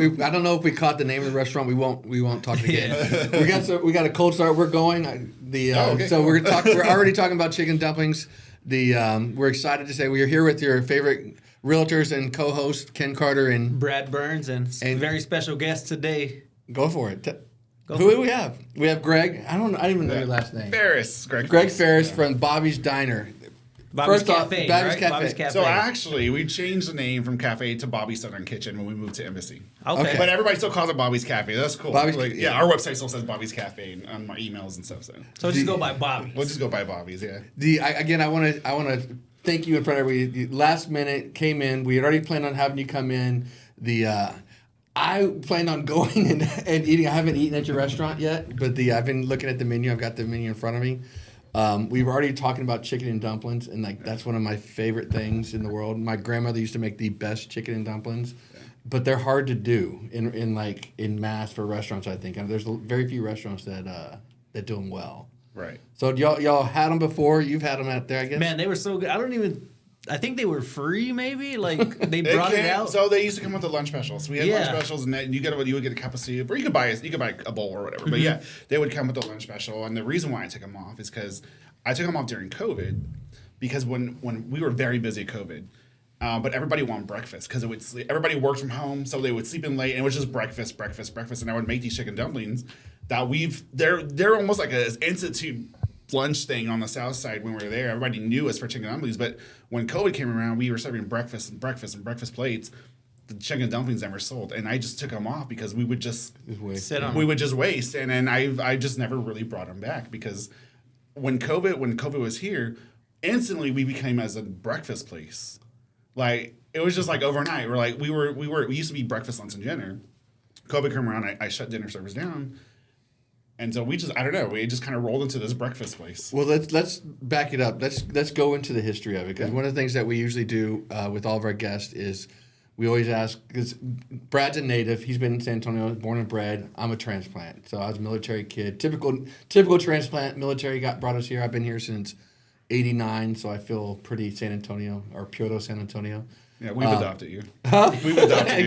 I don't know if we caught the name of the restaurant. We won't talk again. We got a cold start. We're going. So we're already talking about chicken dumplings. We're excited to say we are here with your favorite realtors and co-hosts Ken Carter and Brad Burns and very special guest today. Go for it. Who do we have? We have Greg. I don't even know your last name. Ferris. Greg Ferris from Bobbie's Diner. Bobbie's Cafe, Bobbie's right? Cafe. Bobbie's Cafe. So actually, we changed the name from Cafe to Bobbie's Southern Kitchen when we moved to Embassy. Okay. But everybody still calls it Bobbie's Cafe. That's cool. Our website still says Bobbie's Cafe on my emails and stuff. So just go by Bobbie's. We'll just go by Bobbie's, yeah. I want to thank you in front of everybody. Last minute came in. We had already planned on having you come in. I planned on going and eating. I haven't eaten at your restaurant yet, but I've been looking at the menu. I've got the menu in front of me. We were already talking about chicken and dumplings, and that's one of my favorite things in the world. My grandmother used to make the best chicken and dumplings, but they're hard to do in mass for restaurants. I think there's very few restaurants that do them well. Right. So y'all had them before. You've had them out there, I guess. Man, they were so good. I think they were free, maybe. Like they brought it out. So they used to come with the lunch specials. We had lunch specials, and you would get a cup of soup, or you could buy a bowl or whatever. But yeah, they would come with the lunch special. And the reason why I took them off is because I took them off during COVID, because when we were very busy COVID, but everybody wanted breakfast because everybody worked from home, so they would sleep in late, and it was just breakfast. And I would make these chicken dumplings that they're almost like an institute lunch thing on the south side. When we were there, everybody knew us for chicken dumplings, but when COVID came around, we were serving breakfast plates. The chicken dumplings never sold, and I just took them off because we would just waste, and then I just never really brought them back, because when COVID was here, instantly we became as a breakfast place. Like it was just like overnight. We used to be breakfast, lunch, and dinner. COVID came around, I shut dinner service down. And so we just kind of rolled into this breakfast place. Well, let's back it up. Let's go into the history of it, because one of the things that we usually do with all of our guests is we always ask, because Brad's a native. He's been in San Antonio, born and bred. I'm a transplant. So I was a military kid. Typical transplant. Military brought us here. I've been here since 89, so I feel pretty San Antonio, or Puro San Antonio. Yeah, we've adopted you. Huh? We've adopted you.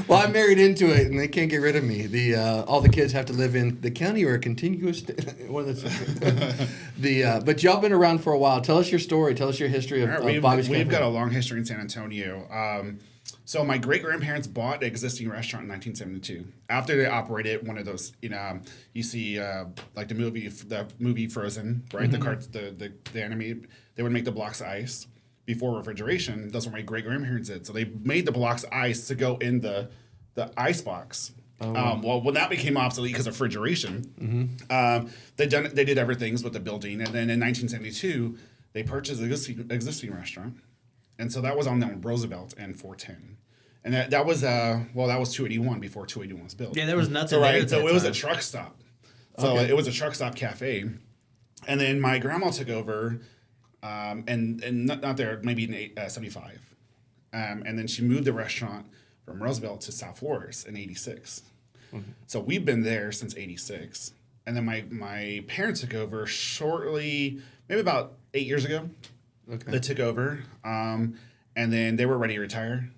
Well, I'm married into it, and they can't get rid of me. All the kids have to live in the county or a contiguous one of the. But y'all been around for a while. Tell us your story. Tell us your history of Bobbie's Cafe. We've got a long history in San Antonio. So my great-grandparents bought an existing restaurant in 1972. After they operated one of those, you see like the movie Frozen, right? Mm-hmm. The carts, the animated. They would make the blocks of ice. Before refrigeration, that's what my great-grandparents did. So they made the blocks of ice to go in the ice box. Well, when that became obsolete because of refrigeration, they did everything with the building. And then in 1972, they purchased an existing restaurant. And so that was on Roosevelt and 410. And that was 281 before 281 was built. Yeah, there was nothing there. So it was a truck stop. So it was a truck stop cafe. And then my grandma took over. And not there, maybe in 75. And then she moved the restaurant from Roosevelt to South Flores in 86. Mm-hmm. So we've been there since 86. And then my parents took over shortly, maybe about 8 years ago. Okay. They took over. And then they were ready to retire.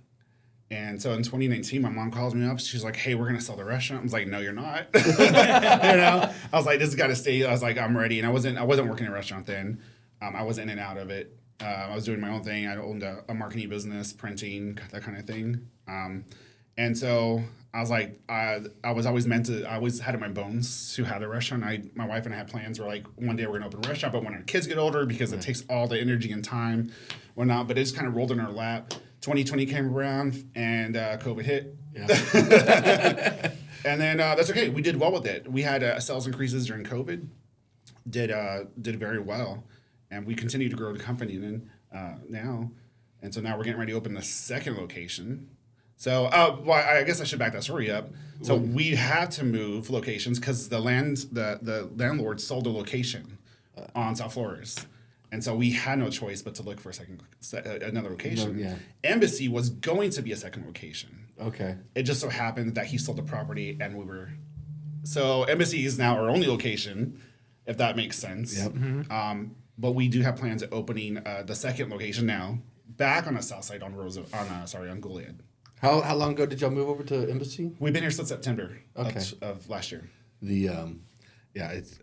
And so in 2019, my mom calls me up. She's like, "Hey, we're going to sell the restaurant." I was like, "No, you're not." I was like, "This has got to stay." I was like, "I'm ready." And I wasn't working in a restaurant then. I was in and out of it. I was doing my own thing. I owned a marketing business, printing, that kind of thing. And so I was like, I always had in my bones to have a restaurant. My wife and I had plans where like one day we're going to open a restaurant, but when our kids get older, because it takes all the energy and time, whatnot, but it just kind of rolled in our lap. 2020 came around and COVID hit. Yeah. And then that's okay. We did well with it. We had sales increases during COVID. Did very well. And we continue to grow the company now. And so now we're getting ready to open the second location. So I guess I should back that story up. So we had to move locations because the landlord sold a location on South Flores. And so we had no choice but to look for another location. No, yeah. Embassy was going to be a second location. Okay. It just so happened that he sold the property and so Embassy is now our only location, if that makes sense. Yep. Mm-hmm. But we do have plans of opening the second location now, back on the south side on Goliad. How long ago did y'all move over to Embassy? We've been here since September Okay. of last year. It's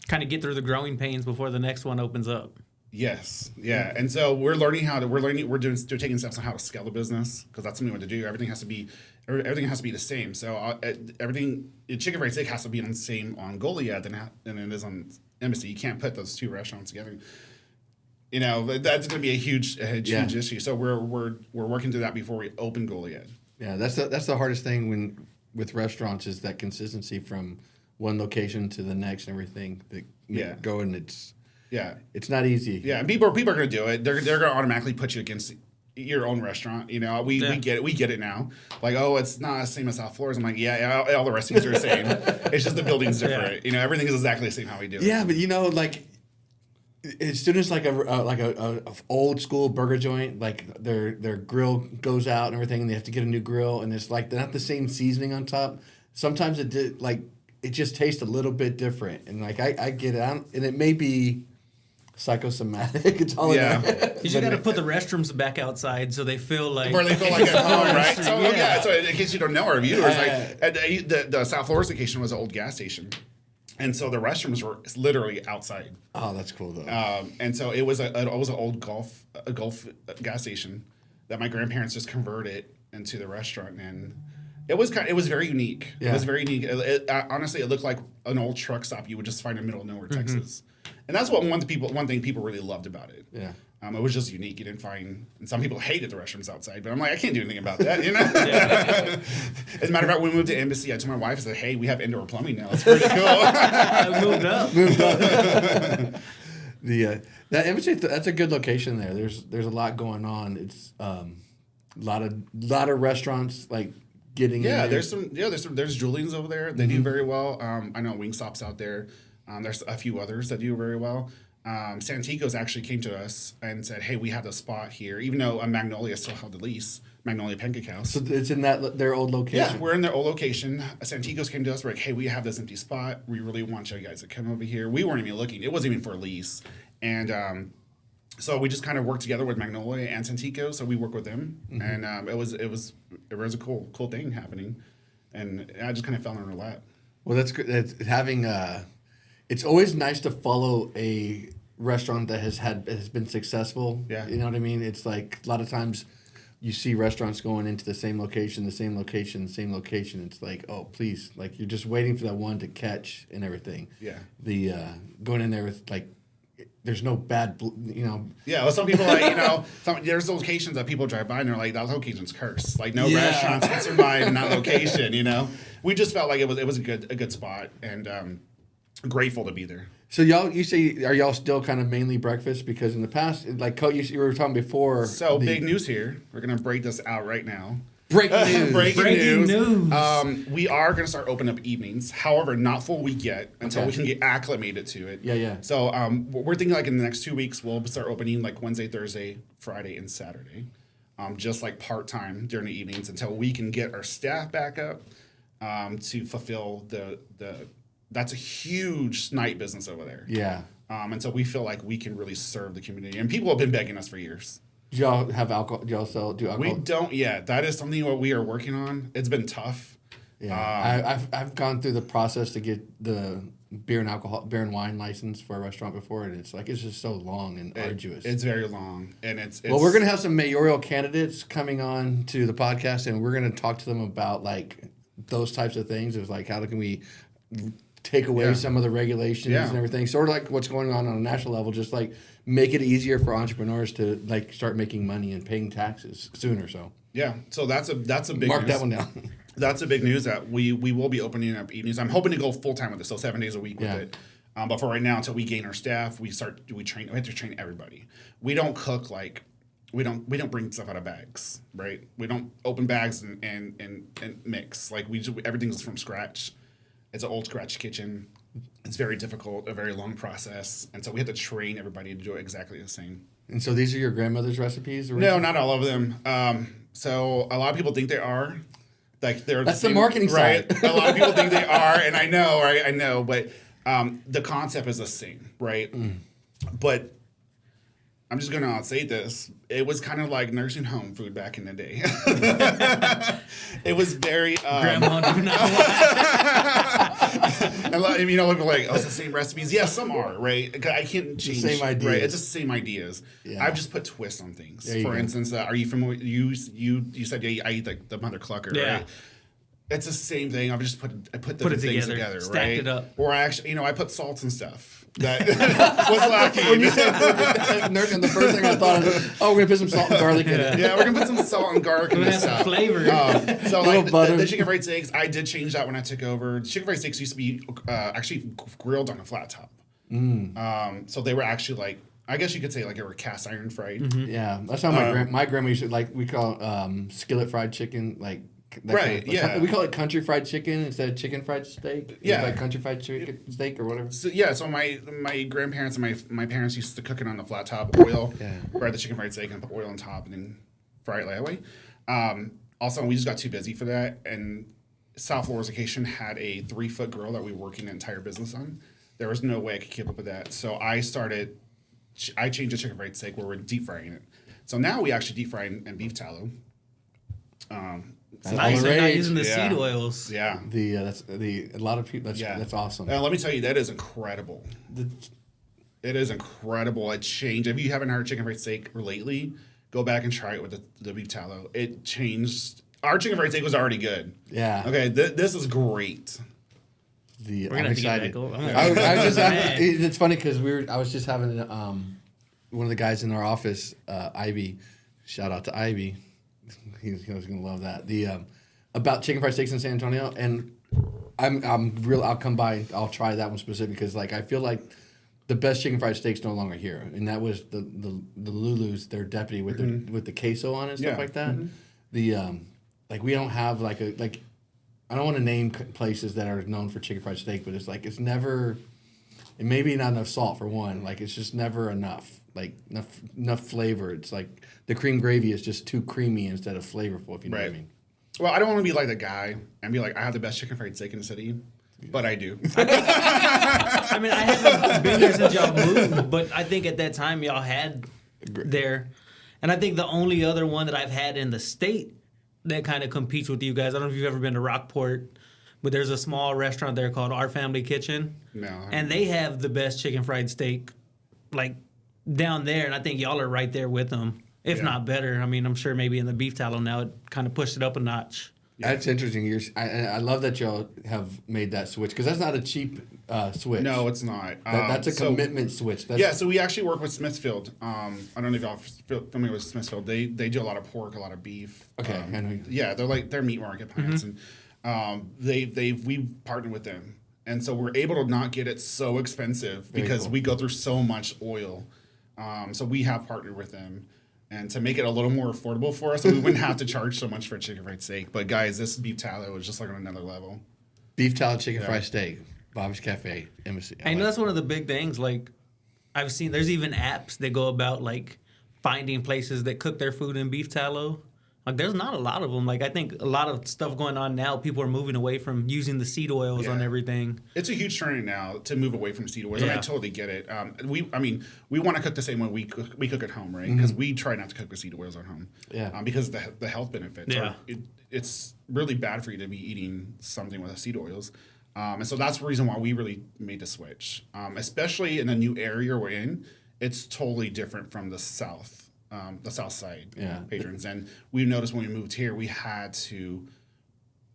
Kind of get through the growing pains before the next one opens up. Yes, yeah, and so we're taking steps on how to scale the business because that's something we want to do. Everything has to be the same. So Chicken Fried Steak has to be the same on Goliad than it is on Embassy. You can't put those two restaurants together. You know, that's going to be a huge issue. So we're working through that before we open Goliad. Yeah, that's the hardest thing with restaurants is that consistency from one location to the next and everything. Go and it's not easy. Yeah, and people are going to do it. They're going to automatically put you against your own restaurant. You know, we get it. We get it now. Like, oh, it's not the same as South Florida's. I'm like, yeah, all the restaurants are the same. It's just the building's different. Yeah. You know, everything is exactly the same how we do it. Yeah, but you know, like as soon as like a old school burger joint, like their grill goes out and everything, and they have to get a new grill, and it's like not the same seasoning on top. Sometimes it just tastes a little bit different, and like I get it, and it may be psychosomatic. It's all because you got to put the restrooms back outside so they feel like at home, right? So So in case you don't know, our viewers, the South Florida location was an old gas station, and so the restrooms were literally outside. Oh, that's cool though. And so it was an old Gulf gas station that my grandparents just converted into the restaurant, and it was very unique. Yeah. It was very unique. Honestly, it looked like an old truck stop you would just find in the middle of nowhere, Texas. And that's what one thing people really loved about it. Yeah. It was just unique. You didn't find, and some people hated the restrooms outside, but I'm like, I can't do anything about that, you know? As a matter of fact, when we moved to Embassy, I told my wife, I said, hey, we have indoor plumbing now. It's pretty cool. Moved up. That Embassy, that's a good location there. There's a lot going on. It's a lot of restaurants like getting in there. There's Julian's over there. They do very well. I know Wingstop's out there. There's a few others that do very well. Santico's actually came to us and said, hey, we have a spot here, even though Magnolia still held the lease, Magnolia Pancake House. So it's in their old location? Yeah, we're in their old location. Santico's came to us, we're like, hey, we have this empty spot. We really want you guys to come over here. We weren't even looking. It wasn't even for a lease. And so we just kind of worked together with Magnolia and Santico. So we work with them. And it was a cool thing happening. And I just kind of fell in her lap. Well, that's good. It's always nice to follow a restaurant that has been successful. Yeah. You know what I mean? It's like a lot of times you see restaurants going into the same location. It's like, oh, please. Like you're just waiting for that one to catch and everything. Yeah. The going in there with like, there's no bad, you know. Yeah, well, some people there's locations that people drive by and they're like, that location's cursed. Like no restaurants can survive in that location, you know. We just felt like it was a good spot and grateful to be there. So are y'all still kind of mainly breakfast? Because in the past, like you were talking before. So big news here. We're gonna break this out right now. Breaking news. Breaking news. We are gonna start opening up evenings. However, not full week yet until we can get acclimated to it. Yeah. So we're thinking like in the next 2 weeks we'll start opening like Wednesday, Thursday, Friday, and Saturday. Just like part-time during the evenings until we can get our staff back up to fulfill the that's a huge night business over there. Yeah. And so we feel like we can really serve the community. And people have been begging us for years. Do y'all have alcohol? Do y'all do alcohol? We don't yet. That is something what we are working on. It's been tough. Yeah. I've gone through the process to get the beer and wine license for a restaurant before, and it's just so long and arduous. It's very long, and it's well, we're gonna have some mayoral candidates coming on to the podcast, and we're gonna talk to them about like those types of things. It's like how can we take away some of the regulations and everything, sort of like what's going on a national level, just like make it easier for entrepreneurs to like start making money and paying taxes sooner. So so that's a big mark news. That one down. That's a big news that we will be opening up evenings. I'm hoping to go full time with it, so 7 days a week with it. But for right now, until we gain our staff, we have to train everybody. We don't cook like we don't bring stuff out of bags, right? We don't open bags and mix. Like everything's from scratch. It's an old scratch kitchen. It's very difficult, a very long process, and so we have to train everybody to do it exactly the same. And so these are your grandmother's recipes? No, not all of them. So a lot of people think they are. Like that's the marketing right? side. A lot of people think they are, and I know, right? I know, but the concept is the same, right? But I'm just going to say this. It was kind of like nursing home food back in the day. It was very... Grandma do not and you know, like, oh, it's the same recipes. Yeah, some are, right? I can't change. Same ideas. Right? It's just the same ideas. Yeah. I've just put twists on things. There you For go. instance, are you familiar? You said I eat like the Mother Clucker, Yeah. right? It's the same thing. I've just put the Put things it together, together, right? stacked it up. Or I actually, I put salts and stuff. That was lacking. When you said nursing, the first thing I thought is, oh, we're gonna put some salt and garlic in it. Yeah, we're gonna put some salt and garlic in It this has some stuff. flavor. So Little like butter. the chicken fried steaks, I did change that when I took over. Chicken fried steaks used to be actually grilled on a flat top. So they were actually like, I guess you could say like they were cast iron fried. Yeah, that's how my grandma used to, like, we call it, skillet fried chicken, like that Right, yeah. we call it country fried chicken instead of chicken fried steak. Yeah. It's like country fried chicken steak or whatever. So yeah, so my grandparents and my parents used to cook it on the flat top oil, fry the chicken fried steak and put oil on top and then fry it that way. Also, we just got too busy for that, and South Florida's location had a 3-foot grill that we were working the entire business on. There was no way I could keep up with that, so I changed the chicken fried steak where we're deep frying it. So now we actually deep fry in beef tallow. It's nice. They're not rage. using the Yeah. seed oils. Yeah. A lot of people. That's awesome. Let me tell you, that is incredible. It is incredible. It changed. If you haven't heard chicken fried steak lately, go back and try it with the beef tallow. It changed. Our chicken fried steak was already good. Yeah. Okay, this is great. We're I'm gonna have to get excited. back over. I was just having, it's funny because I was just having one of the guys in our office, Ivy. Shout out to Ivy. He's gonna love that. About chicken fried steaks in San Antonio, and I'm real. I'll come by. I'll try that one specific because like I feel like the best chicken fried steaks no longer here, and that was the Lulu's, their deputy with the queso on it and stuff like that. The like we don't have like I don't want to name places that are known for chicken fried steak, but it's never. It may be not enough salt for one. Like it's just never enough. Like enough flavor. It's like the cream gravy is just too creamy instead of flavorful. If you know what I mean. Well, I don't want to be like the guy and be like, I have the best chicken fried steak in the city, but I do. I mean, I haven't been there since y'all moved, but I think at that time y'all had there. And I think the only other one that I've had in the state that kind of competes with you guys, I don't know if you've ever been to Rockport, but there's a small restaurant there called Our Family Kitchen. No. And they have the best chicken fried steak, like, down there. And I think y'all are right there with them, if not better. I mean, I'm sure maybe in the beef tallow now it kind of pushed it up a notch. That's interesting. I love that y'all have made that switch because that's not a cheap switch. No, it's not. That's a commitment switch. So we actually work with Smithfield. I don't know if y'all familiar with Smithfield. They do a lot of pork, a lot of beef. Okay, I know. Yeah, they're meat market plants, and we partnered with them, and so we're able to not get it so expensive because we go through so much oil. So we have partnered with them. And to make it a little more affordable for us, so we wouldn't have to charge so much for a chicken fried steak. But guys, this beef tallow is just like on another level. Beef tallow chicken fried steak, Bobbie's Cafe, Embassy. I know that's one of the big things. Like, I've seen there's even apps that go about like finding places that cook their food in beef tallow. Like, there's not a lot of them. Like, I think a lot of stuff going on now, people are moving away from using the seed oils on everything. It's a huge trend now to move away from seed oils, and I totally get it. We want to cook the same way we cook at home, right? Because we try not to cook with seed oils at home. Yeah. Because the health benefits. Yeah. It's really bad for you to be eating something with seed oils. And so that's the reason why we really made the switch. Especially in the new area we're in, it's totally different from the south side patrons. And we noticed when we moved here, we had to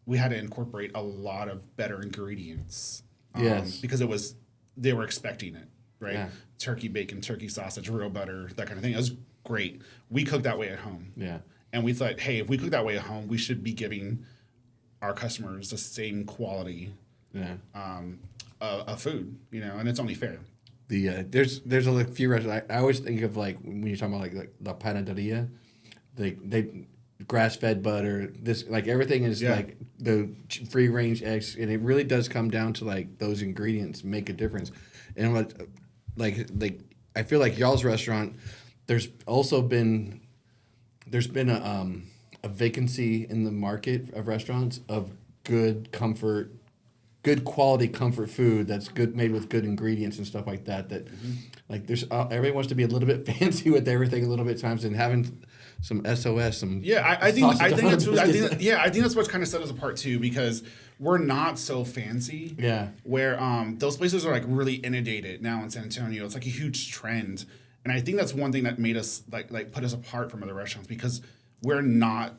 incorporate a lot of better ingredients. Because they were expecting it, right? Yeah. Turkey bacon, turkey sausage, real butter, that kind of thing. It was great. We cooked that way at home. Yeah. And we thought, hey, if we cook that way at home, we should be giving our customers the same quality of food, and it's only fair. There's a few restaurants. I always think of like when you're talking about like La Panaderia, they grass fed butter. This like everything is like the free range eggs, and it really does come down to like those ingredients make a difference. And what like I feel like y'all's restaurant, there's been a vacancy in the market of restaurants of good comfort good quality comfort food that's good, made with good ingredients and stuff like that. That like there's everybody wants to be a little bit fancy with everything a little bit times, and having some SOS, some I think that's biscuits. I think that's what's kind of set us apart too, because we're not so fancy. Yeah. Where those places are like really inundated now in San Antonio. It's like a huge trend, and I think that's one thing that made us like put us apart from other restaurants, because we're not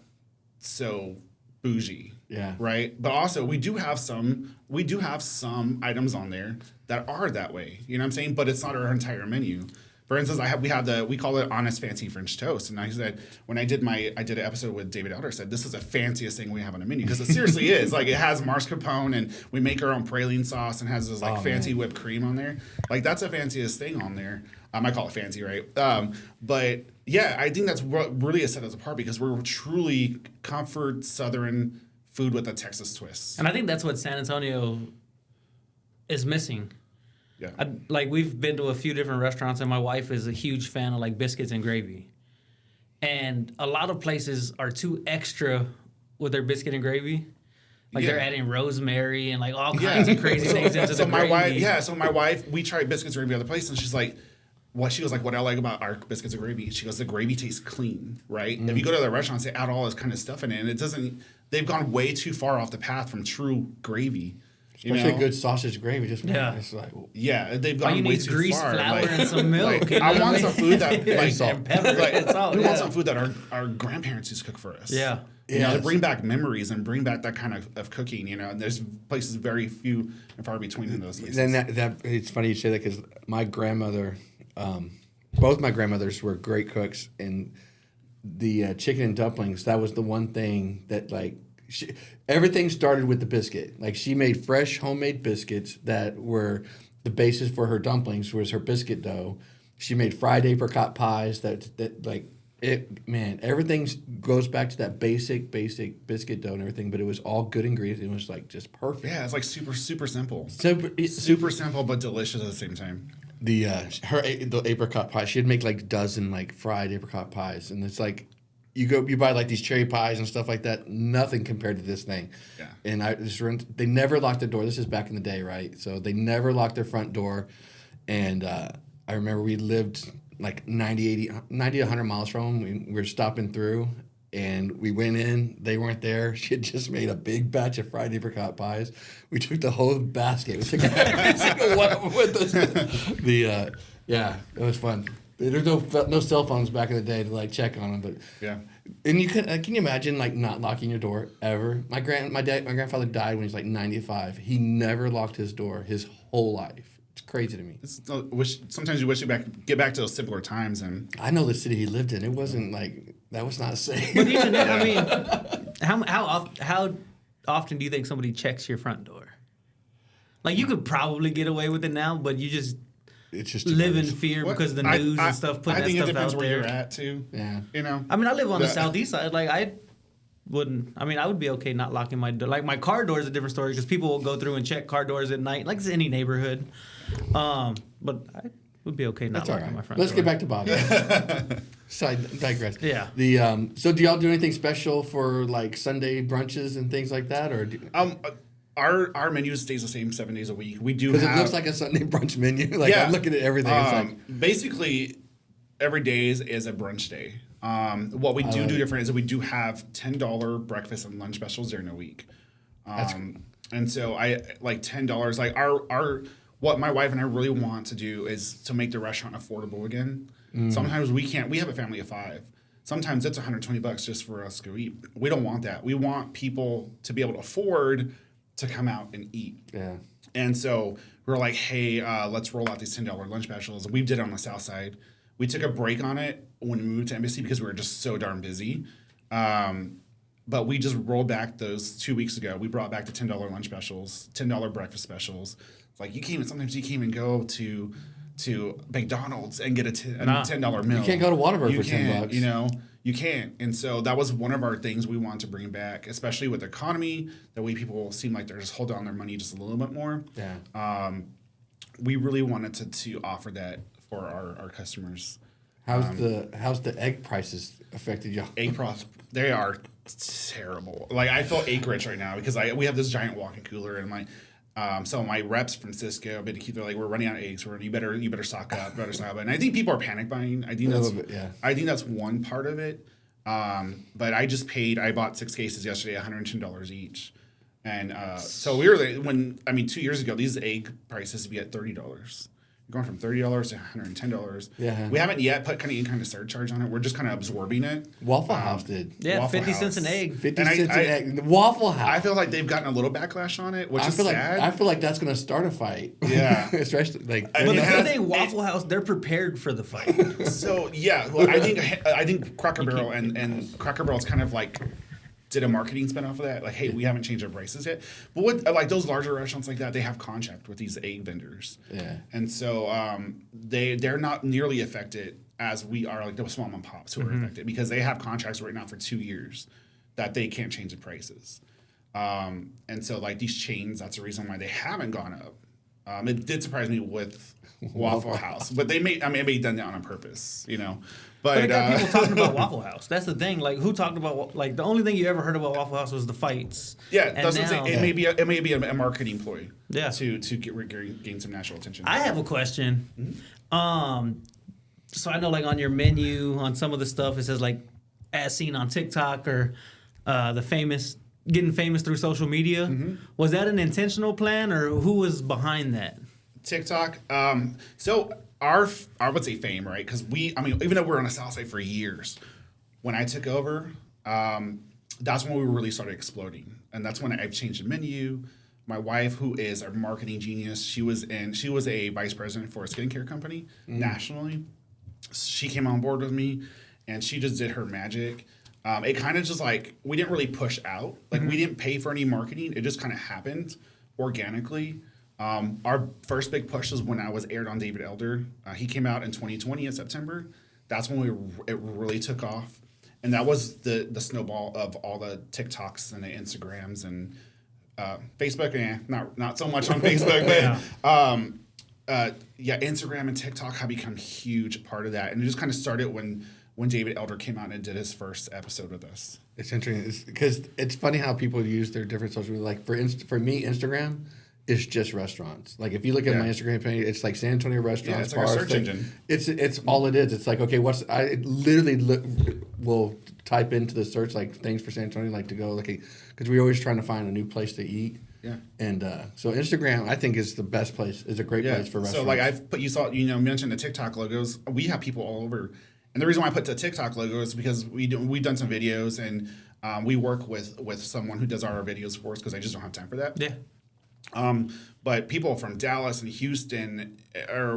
so bougie. Yeah. Right. But also we do have some items on there that are that way. You know what I'm saying? But it's not our entire menu. For instance, we call it honest fancy French toast, and I said when I did an episode with David Elder, said this is the fanciest thing we have on the menu, because it seriously is. Like, it has mascarpone, and we make our own praline sauce, and has this like fancy whipped cream on there. Like, that's the fanciest thing on there. I call it fancy, right? But yeah, I think that's what really has set us apart, because we're truly comfort Southern food with a Texas twist. And I think that's what San Antonio is missing. Yeah. Like, we've been to a few different restaurants, and my wife is a huge fan of like biscuits and gravy. And a lot of places are too extra with their biscuit and gravy. Like, they're adding rosemary and like all kinds of crazy things into the gravy. So my wife, we tried biscuits and gravy at other place, and she's like, what I like about our biscuits and gravy, she goes, the gravy tastes clean, right? If you go to the restaurants, they add all this kind of stuff in it, and it doesn't. They've gone way too far off the path from true gravy. Especially good sausage gravy. Just it's like, they've gone way too grease, far. Flour, and some milk. I want some food that and pepper. We want some food that our grandparents used to cook for us. Yeah. You know, to bring back memories and bring back that kind of cooking, you know, and there's places very few and far between in those places. Then that it's funny you say that, because my grandmother, both my grandmothers were great cooks, and the chicken and dumplings, that was the one thing that like everything started with the biscuit. Like, she made fresh homemade biscuits that were the basis for her dumplings, was her biscuit dough. She made fried apricot pies that like it, man, everything goes back to that basic biscuit dough and everything, but it was all good ingredients. It was like just perfect. Yeah, it's like super simple. Super simple, but delicious at the same time. The apricot pie, she'd make like a dozen like fried apricot pies, and it's like you buy like these cherry pies and stuff like that, nothing compared to this thing. Yeah. And they never locked the door. This is back in the day, right? So they never locked their front door, and I remember we lived like 90, 100 miles from them. We were stopping through, and we went in. They weren't there. She had just made a big batch of fried apricot pies. We took the whole basket. We took every single one with us. Yeah, it was fun. There's no cell phones back in the day to like check on them, but yeah. And you can you imagine like not locking your door ever? My grandfather died when he was like 95. He never locked his door his whole life. It's crazy to me. Sometimes you wish you get back to those simpler times. And I know the city he lived in. It wasn't like that was not safe. But even then, I mean, how often do you think somebody checks your front door? Like, you could probably get away with it now, but you just live in fear because of the news and stuff putting that stuff out there. I think it depends where you're at too. Yeah. You know. I mean, I live on the southeast side. Like, I would be okay not locking my door. Like, my car door is a different story, because people will go through and check car doors at night, like it's any neighborhood. But I would be okay not locking my front door. Let's get back to Bobbie. So I digress. Yeah. So do y'all do anything special for like Sunday brunches and things like that, or? Our menu stays the same 7 days a week. We do because it looks like a Sunday brunch menu. Like, I'm looking at everything. It's like basically every day is a brunch day. What we do different is that we do have $10 breakfast and lunch specials during the week. And so I like $10. Like our what my wife and I really want to do is to make the restaurant affordable again. Sometimes we can't. We have a family of 5. Sometimes it's $120 just for us to go eat. We don't want that. We want people to be able to afford to come out and eat. Yeah. And so we're like, hey, let's roll out these $10 lunch specials. We did it on the south side. We took a break on it when we moved to Embassy because we were just so darn busy. But we just rolled back those 2 weeks ago. We brought back the $10 lunch specials, $10 breakfast specials. Like, sometimes you can't even go to McDonald's and get a $10 meal. You can't go to Whataburger for $10. You know, you can't. And so that was one of our things we want to bring back, especially with the economy. That way people seem like they're just holding on their money just a little bit more. Yeah. We really wanted to offer that for our customers. How's the egg prices affected y'all? Egg prices, they are terrible. Like, I feel egg rich right now because we have this giant walk-in cooler, and So my reps from Cisco, they're like, we're running out of eggs. You better stock up, And I think people are panic buying. I think that's one part of it. But I bought 6 cases yesterday, $110 each. And so we were 2 years ago, these egg prices would be at $30. Going from $30 to $110. Yeah. We haven't yet put any kind of surcharge on it. We're just kind of absorbing it. Waffle House did. Yeah, Waffle 50 House. cents an egg. 50 cents an egg. Waffle House. I feel like they've gotten a little backlash on it, which is sad. I feel like that's going to start a fight. Yeah. Especially like. But the good thing, Waffle House, they're prepared for the fight. So yeah, well, I think Cracker Barrel and Cracker Barrel's kind of like did a marketing spin off of that. Like, hey, we haven't changed our prices yet. But what like those larger restaurants like that, they have contract with these egg vendors. Yeah. And so they're not nearly affected as we are, like the small mom and pops who are affected, because they have contracts right now for 2 years that they can't change the prices. And so like these chains, that's the reason why they haven't gone up. It did surprise me with Waffle House, but they may done that on purpose, you know. But I got people talking about Waffle House. That's the thing. Like, who talked about, like, the only thing you ever heard about Waffle House was the fights. Yeah, that's what I'm saying. It may be a marketing ploy. Yeah. To gain some national attention. I have a question. So I know, like, on your menu, on some of the stuff, it says, like, as seen on TikTok or getting famous through social media. Was that an intentional plan, or who was behind that? TikTok. So I would say fame, right? Because even though we're on the South Side for years, when I took over, that's when we really started exploding, and that's when I've changed the menu. My wife, who is a marketing genius, she was a vice president for a skincare company nationally. She came on board with me, and she just did her magic. It kind of just like, we didn't really push out. Like, we didn't pay for any marketing. It just kind of happened organically. Our first big push was when I was aired on David Elder. He came out in 2020 in September. That's when it really took off. And that was the snowball of all the TikToks and the Instagrams and Facebook. Not so much on Facebook, but Instagram and TikTok have become a huge part of that. And it just kind of started when David Elder came out and did his first episode with us. It's interesting because it's funny how people use their different social media. Like for me, Instagram is just restaurants. Like, if you look at my Instagram page, it's like San Antonio restaurants. Yeah, it's like a search engine. It's all it is. It's like, okay, I literally will type into the search like things for San Antonio, like to go, like, because we're always trying to find a new place to eat. Yeah. And so Instagram, I think, is the best place. Is a great place for restaurants. So like mentioned the TikTok logos. We have people all over, and the reason why I put the TikTok logo is because we've done some videos, and we work with someone who does our videos for us, because I just don't have time for that. Yeah. But people from Dallas and Houston,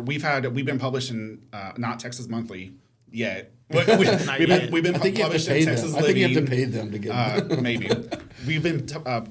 we've been published in not Texas Monthly yet. We've been published in Texas Living. I think you have to pay them to get maybe. We've been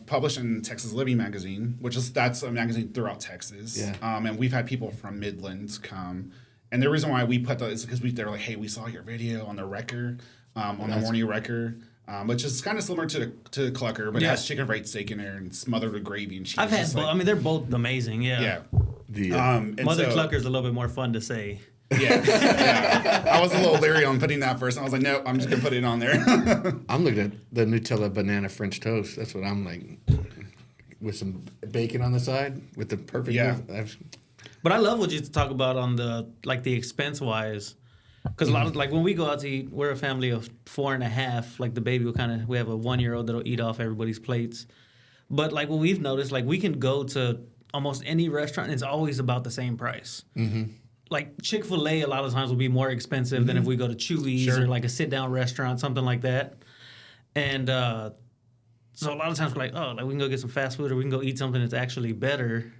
published in Texas Living magazine, that's a magazine throughout Texas. Yeah. And we've had people from Midlands come. And the reason why we put that is because they're like, hey, we saw your video on the Wrecker, on the Morning Wrecker. Which is kind of similar to Clucker, but it has chicken fried steak in there and smothered with gravy and cheese. I've had both. They're both amazing. Yeah. Mother Clucker's a little bit more fun to say. Yeah. I was a little leery on putting that first. I was like, no, I'm just gonna put it on there. I'm looking at the Nutella banana French toast. That's what I'm like, with some bacon on the side with the perfect. Yeah. But I love what you talk about on the expense wise. Because a lot of, like, when we go out to eat, we're a family of 4.5. Like, the baby we have a 1-year-old that'll eat off everybody's plates. But, like, what we've noticed, like, we can go to almost any restaurant and it's always about the same price. Like, Chick-fil-A a lot of times will be more expensive than if we go to Chewy's or, like, a sit-down restaurant, something like that. And so a lot of times we're like, oh, like, we can go get some fast food, or we can go eat something that's actually better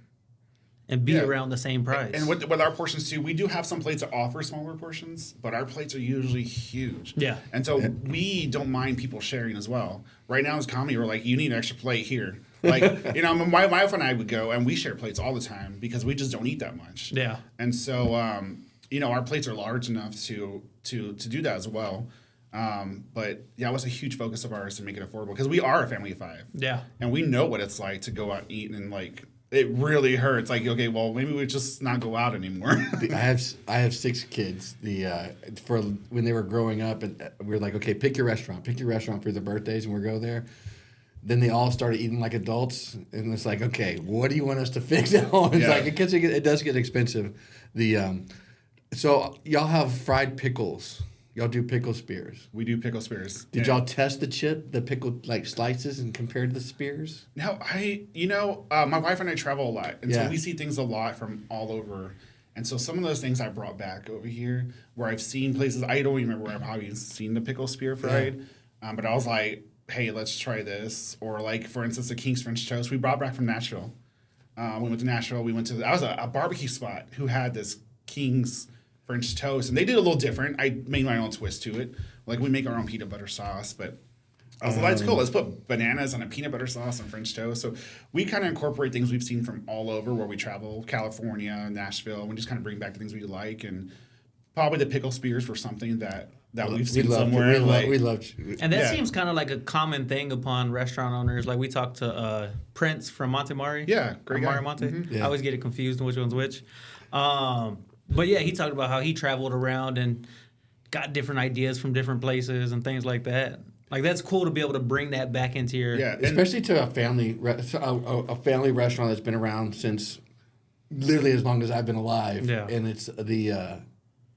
and be around the same price. And with our portions, too, we do have some plates that offer smaller portions, but our plates are usually huge. Yeah. And so we don't mind people sharing as well. Right now, as comedy, we're like, you need an extra plate here. Like, my wife and I would go, and we share plates all the time because we just don't eat that much. Yeah. And so, our plates are large enough to do that as well. But yeah, it was a huge focus of ours to make it affordable, because we are a family of 5. Yeah. And we know what it's like to go out and eat, and like, it really hurts. Like, okay, well, maybe we just not go out anymore. I have 6 kids. For when they were growing up, and we were like, okay, pick your restaurant for their birthdays, and we'll go there. then they all started eating like adults, and it's like, okay, what do you want us to fix now? It's like it does get expensive. So y'all have fried pickles. Y'all do pickle spears. We do pickle spears. Did y'all test the pickle like slices and compare to the spears? No, my wife and I travel a lot, and so we see things a lot from all over. And so some of those things I brought back over here, where I've seen places I don't even remember where I've probably seen the pickle spear fried, but I was like, hey, let's try this. Or like, for instance, the King's French toast we brought back from Nashville. We went to Nashville. We went to I was a barbecue spot who had this King's French toast, and they did a little different. I made my own twist to it. Like we make our own peanut butter sauce, but I was like, that's cool. Let's put bananas on a peanut butter sauce and French toast. So we kind of incorporate things we've seen from all over where we travel, California, Nashville. We just kind of bring back the things we like, and probably the pickle spears were something that we've seen somewhere. We love. And that seems kind of like a common thing upon restaurant owners. Like we talked to Prince from Monte Mari. Yeah, great guy. Mario Monte. Mm-hmm. Yeah. I always get it confused on which one's which. But yeah, he talked about how he traveled around and got different ideas from different places and things like that. Like that's cool to be able to bring that back into your especially to a family restaurant that's been around since literally as long as I've been alive. Yeah. And it's but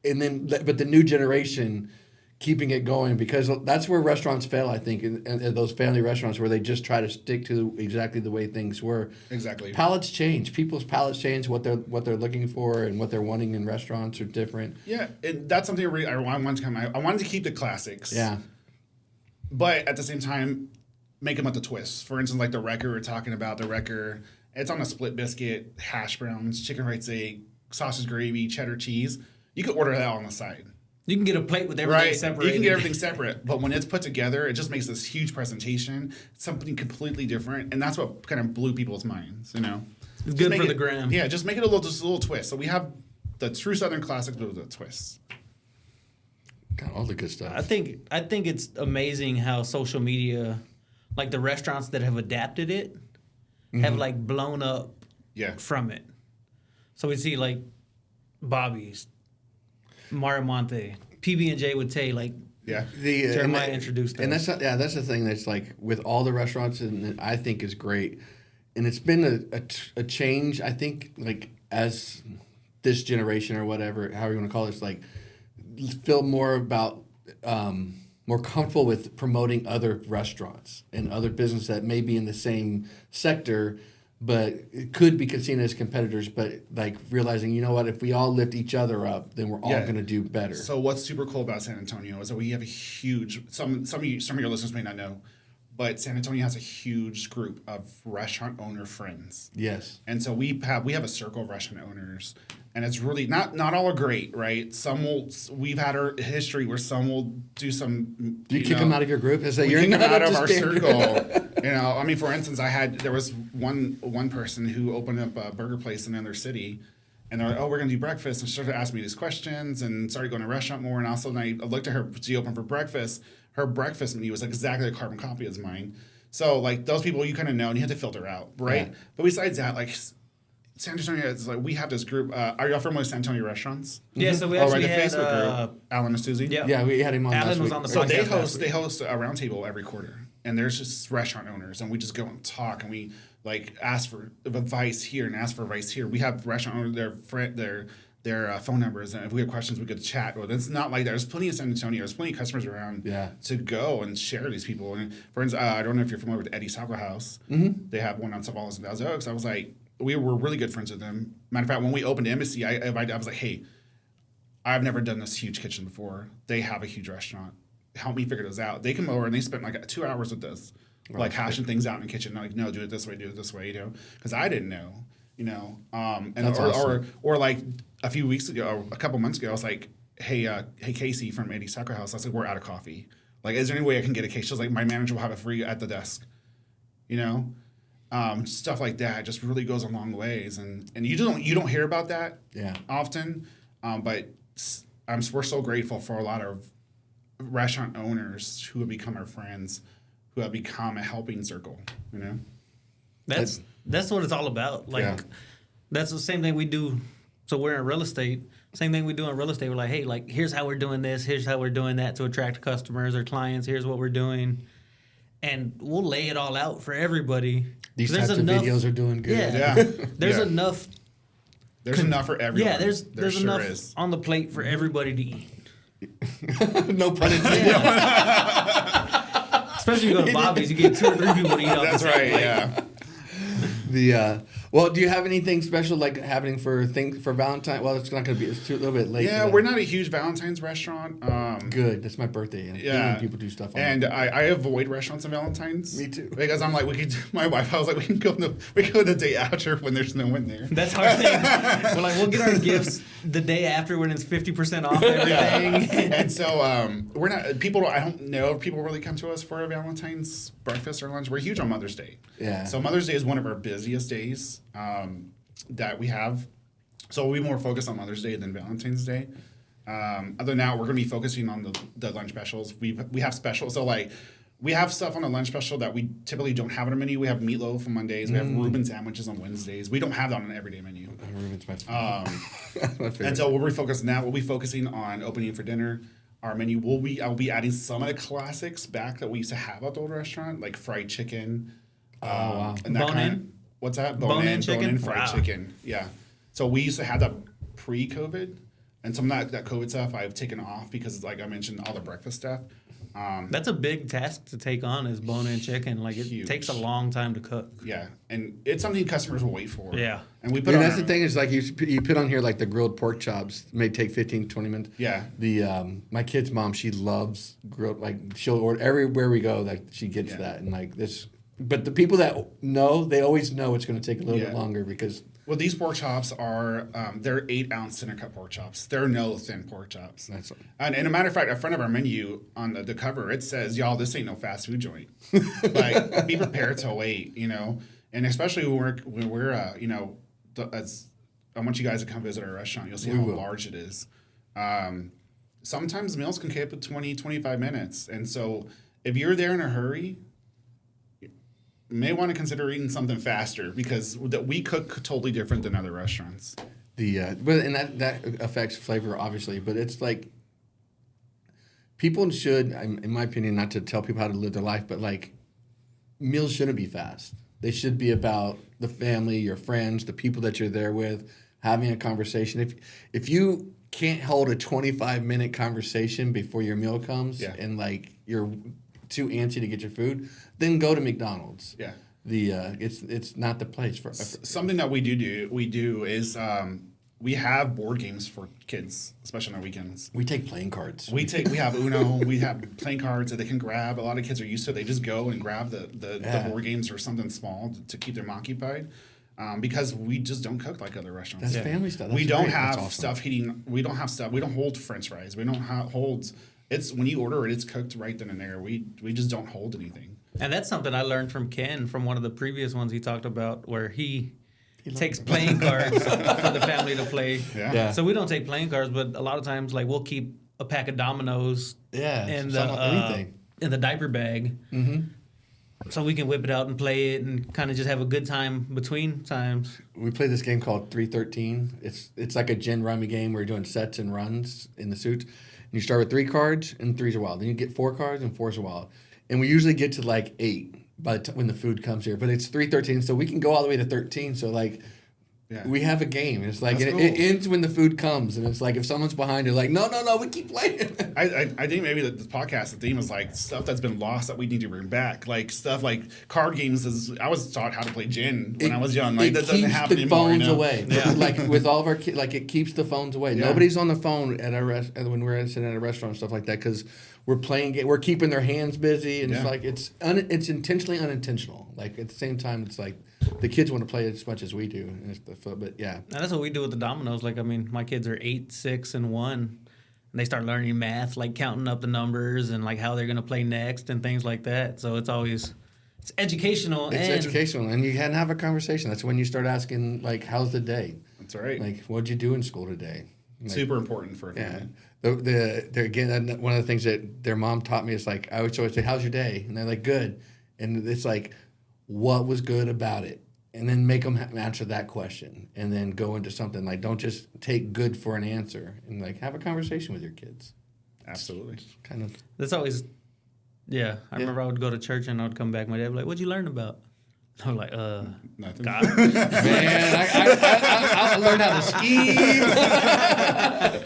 the new generation keeping it going, because that's where restaurants fail, I think, in those family restaurants where they just try to stick to exactly the way things were. Exactly. Palates change. People's palates change. What they're looking for and what they're wanting in restaurants are different. Yeah, and that's something I wanted to come. I wanted to keep the classics. Yeah. But at the same time, make them with the twist. For instance, like the Wrecker we're talking about, the Wrecker, it's on a split biscuit, hash browns, chicken fried steak, sausage gravy, cheddar cheese. You could order that on the side. You can get a plate with everything separated. You can get everything separate. But when it's put together, it just makes this huge presentation, something completely different. And that's what kind of blew people's minds, you know? It's good for the gram. Yeah, just make it a little twist. So we have the true Southern classics with the twists. Got all the good stuff. I think it's amazing how social media, like the restaurants that have adapted it, have like blown up from it. So we see like Bobbie's, Mario Monte, PB&J would say like Jeremiah introduced us. And that's the thing that's like with all the restaurants, and I think is great. And it's been a change, I think, like as this generation or whatever, however you want to call it, it's like feel more about more comfortable with promoting other restaurants and other businesses that may be in the same sector, but it could be seen as competitors, but like realizing, you know what, if we all lift each other up, then we're all going to do better. So what's super cool about San Antonio is that we have a huge, some of your listeners may not know, but San Antonio has a huge group of restaurant owner friends. Yes. And so we have a circle of restaurant owners, and it's really not all are great, right? We've had our history where some will do some. Do you kick them out of your group and say you're not them out of our standard. circle? I mean, for instance, there was one person who opened up a burger place in another city, and they're like, oh, we're gonna do breakfast, and she started asking me these questions, and started going to restaurant more, and all of a sudden I looked at her. She opened for breakfast. Her breakfast menu was exactly a carbon copy as mine. So like those people you kind of know, and you have to filter out, right? Yeah. But besides that, like San Antonio is like we have this group. Are y'all familiar with San Antonio restaurants? Yeah, so we actually had the Facebook group. Alan Mastuzzi. Yeah, we had him on. Alan was on the podcast. So they host a roundtable every quarter, and there's just restaurant owners, and we just go and talk, and we like ask for advice here and ask for advice here. We have restaurant owners, their phone numbers, and if we have questions, we could chat. Well, it's not like that. There's plenty of San Antonio. There's plenty of customers around to go and share these people. And for instance, I don't know if you're familiar with Eddie's Taco House. Mm-hmm. They have one on Savalas and Thousand Oaks. I was like, we were really good friends with them. Matter of fact, when we opened Embassy, I was like, hey, I've never done this huge kitchen before. They have a huge restaurant. Help me figure this out. They come over and they spent like 2 hours with us, like hashing things out in the kitchen. Like, no, do it this way, because I didn't know. And That's awesome. or like a few weeks ago, or a couple months ago, I was like, hey Casey from Eddie's Taco House. I was like, we're out of coffee. Like, is there any way I can get a case? She was like, my manager will have it free at the desk. Stuff like that just really goes a long ways, and you don't hear about that often. But we're so grateful for a lot of restaurant owners who have become our friends, who have become a helping circle. That's what it's all about. Like, that's the same thing we do. So we're in real estate. Same thing we do in real estate. We're like, hey, like, here's how we're doing this. Here's how we're doing that to attract customers or clients. Here's what we're doing. and we'll lay it all out for everybody. These types of videos are doing good. Yeah. There's enough. There's enough for everyone. Yeah, there's sure enough is. on the plate for everybody to eat. No pun intended. Especially if you go to Bobbie's, you get 2 or 3 people to eat off That's the same right. plate. Yeah. Well, do you have anything special like happening for Valentine? Well, it's not going to be. It's a little bit late. Yeah, we're not a huge Valentine's restaurant. Good. That's my birthday. And Yeah. people do stuff. On And I avoid restaurants on Valentine's. Me too. Because I'm like, my wife, I was like, we can go the day after when there's no one there. That's our thing. We're like, we'll get our gifts the day after when it's 50% off everything. And so we're not people. I don't know if people really come to us for a Valentine's breakfast or lunch. We're huge on Mother's Day. Yeah. So Mother's Day is one of our busiest days that we have. So we'll be more focused on Mother's Day than Valentine's Day. Other than that, we're going to be focusing on the lunch specials. We have specials. So like we have stuff on the lunch special that we typically don't have on our menu. We have meatloaf on Mondays. We have Reuben sandwiches on Wednesdays. We don't have that on an everyday menu. Reuben's my favorite. And so we'll be focusing on that. We'll be focusing on opening for dinner. Our menu I'll be adding some of the classics back that we used to have at the old restaurant, like fried chicken. Wow. And that Bone-in? What's that? Bone-in chicken? Bone-in fried Wow. chicken. Yeah. So we used to have that pre-COVID, and some of that COVID stuff I've taken off because, like I mentioned, all the breakfast stuff. That's a big task to take on is bone-in chicken. Like, it Huge. takes a long time to cook. Yeah, and it's something customers will wait for. Yeah. And we put And on that's the thing is like you put on here like the grilled pork chops may take 15, 20 minutes. Yeah. The my kid's mom, she loves grilled, like she'll order everywhere we go, like she gets that and like this. But the people that know, they always know it's going to take a little bit longer because. Well, these pork chops are they're 8-ounce center cut pork chops. They're no thin pork chops. That's And a matter of fact, in front of our menu on the cover, it says, "Y'all, this ain't no fast food joint." Like, be prepared to wait, and especially when we're as I want you guys to come visit our restaurant. You'll see how large it is. Sometimes meals can take up to 20, 25 minutes, and so if you're there in a hurry, may want to consider eating something faster because we cook totally different than other restaurants. And that affects flavor obviously, but it's like people should, in my opinion, not to tell people how to live their life, but like meals shouldn't be fast. They should be about the family, your friends, the people that you're there with, having a conversation. If you can't hold a 25-minute conversation before your meal comes and like you're too antsy to get your food, then go to McDonald's. Yeah. It's not the place for something that we do is we have board games for kids, especially on our weekends. We take playing cards. We have Uno, we have playing cards that they can grab. A lot of kids are used to it. They just go and grab the board games or something small to keep them occupied. Because we just don't cook like other restaurants. That's family stuff. We don't have stuff heating. We don't have stuff. We don't hold French fries. We don't hold. It's when you order it, it's cooked right then and there. We just don't hold anything. And that's something I learned from Ken from one of the previous ones he talked about, where he takes playing cards for the family to play. Yeah. So we don't take playing cards, but a lot of times, like, we'll keep a pack of dominoes in the diaper bag, so we can whip it out and play it and kind of just have a good time between times. We play this game called 313. It's like a gin rummy game where you're doing sets and runs in the suits. And you start with 3 cards and 3's are wild. Then you get 4 cards and 4's are wild. And we usually get to like 8 by the when the food comes here. But it's 313, so we can go all the way to 13. So like we have a game. It's like it ends when the food comes. And it's like if someone's behind you, like, no, we keep playing. I think maybe the podcast, the theme is like stuff that's been lost that we need to bring back. Like stuff like card games. I was taught how to play gin when I was young. Like that doesn't happen anymore. It keeps the phones away. Yeah. Like with all of our kids, like it keeps the phones away. Yeah. Nobody's on the phone at when we're sitting at a restaurant and stuff like that because we're playing. We're keeping their hands busy, and it's like it's intentionally unintentional. Like at the same time, it's like the kids want to play as much as we do. But yeah, and that's what we do with the dominoes. Like, I mean, my kids are 8, 6, and 1. And they start learning math, like counting up the numbers and like how they're going to play next and things like that. So it's educational. It's educational, and you can have a conversation. That's when you start asking, like, how's the day? That's right. Like, what'd you do in school today? Like, super important for a family. Again, one of the things that their mom taught me is like, I would always say, how's your day? And they're like, good. And it's like, what was good about it? And then make them answer that question and then go into something like, don't just take good for an answer and like have a conversation with your kids. Absolutely. Kind of. That's always Yeah, I remember I would go to church and I would come back. My dad would be like, "What'd you learn about?" I was like, Nothing. God. Man, I learned how to ski.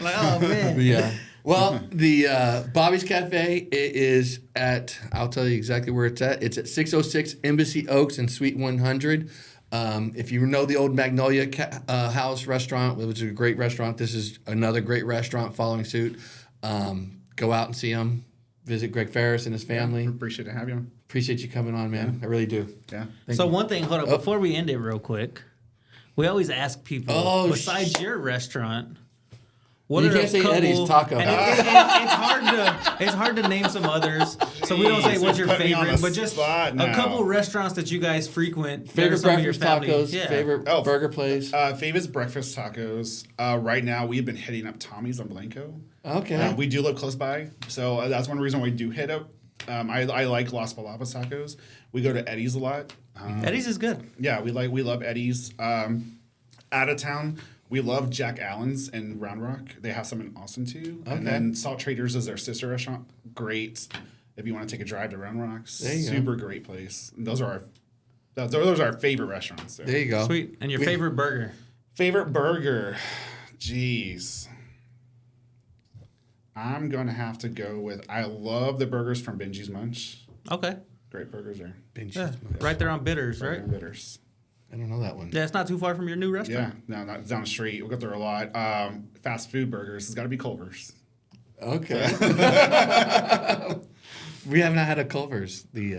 Like, oh man. Yeah. Well, the Bobbie's Cafe it is at, I'll tell you exactly where it's at. It's at 606 Embassy Oaks in Suite 100. If you know the old Magnolia House restaurant, which is a great restaurant, this is another great restaurant following suit. Go out and see them. Visit Greg Ferris and his family. Appreciate to have you. Appreciate you coming on, man. I really do. Yeah. So one thing, hold up, before we end it real quick, we always ask people, besides your restaurant, what You are can't a say couple, Eddie's Taco and it's hard to name some others, so we don't say what's your put me on favorite, the but just spot a now. couple restaurants that you guys frequent. that are Favorite some of your breakfast family. tacos, Yeah. favorite burger place. Favorite breakfast tacos. Right now, we've been hitting up Tommy's on Blanco. Okay. We do live close by, so that's one reason why we do hit up. I like Las Palapas tacos. We go to Eddie's a lot. Eddie's is good. Yeah, we love Eddie's. Out of town, we love Jack Allen's in Round Rock. They have some in Austin too. Okay. And then Salt Traders is their sister restaurant. Great if you want to take a drive to Round Rock. There you go. Super great place. And those are our favorite restaurants there. There you go. Sweet. And your favorite burger? Favorite burger? Jeez. I'm going to have to go with, I love the burgers from Benji's Munch. Okay. Great burgers there. Yeah. Right there on Bitters, right? Right. Bitters. I don't know that one. Yeah, it's not too far from your new Yeah, restaurant. no, not down the street. We go there a lot. Fast food burgers. It's got to be Culver's. Okay. We have not had a Culver's. We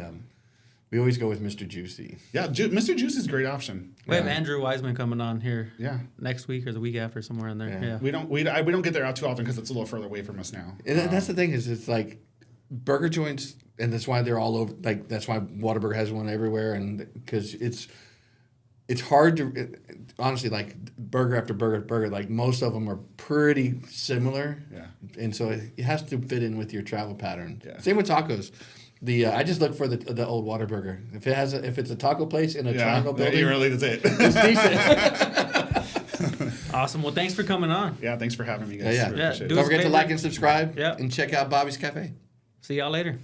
always go with Mr. Juicy. Yeah, Mr. Juice is a great option. We have Andrew Wiseman coming on here Yeah. next week or the week after, somewhere in there. Yeah. Yeah. We don't get there out too often because it's a little further away from us now. And that's the thing is it's like burger joints, and that's why they're all over. Like that's why Whataburger has one everywhere, and because it's hard to honestly like burger after burger. Like most of them are pretty similar. Yeah. And so it has to fit in with your travel pattern. Yeah. Same with tacos. I just look for the old Whataburger. If it's a taco place in a triangle building, That's it. it's decent. Awesome. Well, thanks for coming on. Yeah, thanks for having me, guys. Yeah. Really Yeah, appreciate it. do Don't us a forget to favor. like and subscribe. Yep. And check out Bobbie's Cafe. See y'all later.